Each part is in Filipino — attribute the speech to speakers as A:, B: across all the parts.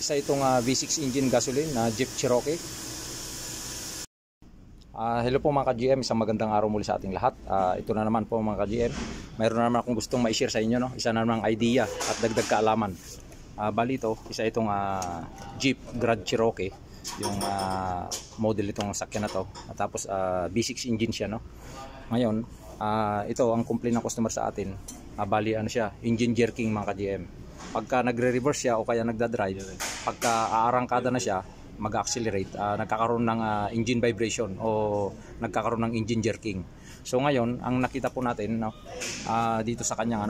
A: Isa itong V6 engine gasoline na Jeep Cherokee. Hello po mga ka-GM, isang magandang araw muli sa ating lahat. Ito na naman po mga ka-GM, mayroon na naman akong gustong ma-share sa inyo, no? Isa na namang idea at dagdag kaalaman. Bali ito, isa itong Jeep Grand Cherokee, yung model itong sakyan na to. Tapos V6 engine siya, no? Ngayon, ito ang complaint ng customer sa atin. Bali ano siya, engine jerking mga ka-GM. Pagka nagre-reverse siya o kaya nagda-drive, pagka aarangkada na siya, mag-accelerate, nagkakaroon ng engine vibration o nagkakaroon ng engine jerking. So ngayon, ang nakita po natin, no, dito sa kanyang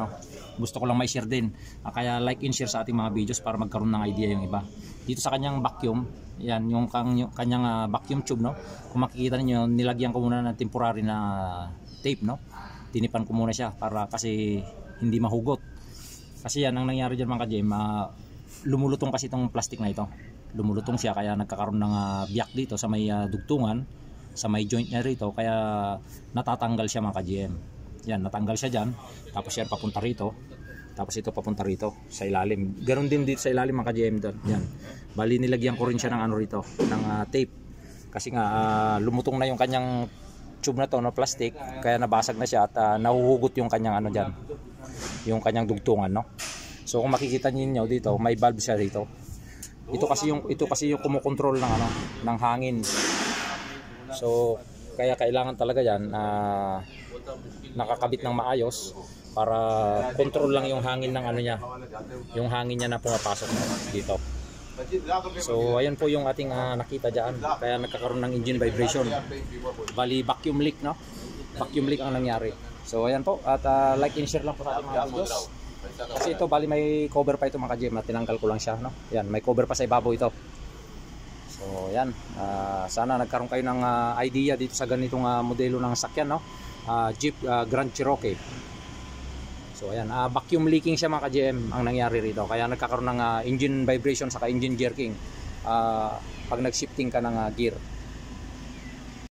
A: gusto ko lang may share din. Kaya like and share sa ating mga videos para magkaroon ng idea yung iba. Dito sa kanyang vacuum, yan yung kanyang vacuum tube, no. Kung makikita niyo, nilagyan ko muna ng temporary na tape, no. Tinipan ko muna siya para kasi hindi mahugot. Kasi yan ang nangyari diyan mga ka-GM, lumulutong kasi itong plastic na ito. Lumulutong siya kaya nagkakaroon ng biyak dito sa may dugtungan, sa may joint niya rito, kaya natatanggal siya mga ka-GM. Yan, natanggal siya dyan, tapos yan papunta rito, tapos ito papunta rito sa ilalim. Ganon din dito sa ilalim mga ka-GM doon. Yan, bali nilagyan ko rin siya ng rito, ng tape, kasi nga lumutong na yung kanyang tube na to, no, plastic, kaya nabasag na siya at nahuhugot yung kanyang dyan, yung kanyang dugtungan, no. So kung makikita niyo dito, may valve siya dito. Ito kasi yung kumokontrol ng ng hangin. So kaya kailangan talaga yan nakakabit ng maayos para control lang yung hangin ng niya. Yung hangin niya na pumapasok dito. So ayan po yung ating nakita diyan. Kaya nagkakaroon ng engine vibration. Bali vacuum leak, no? Vacuum leak ang nangyari. So ayan po, at like and share lang po sa ating mga videos. Kasi ito bali may cover pa ito mga ka-GM, tinanggal ko lang siya, no? Yan, may cover pa sa ibabaw ito. So yan, sana nagkaroon kayo ng idea dito sa ganitong modelo ng sakyan, no? Jeep Grand Cherokee. So ayan, vacuum leaking siya mga ka-GM ang nangyari rito, kaya nagkakaroon ng engine vibration saka engine jerking pag nag-shifting ka ng gear.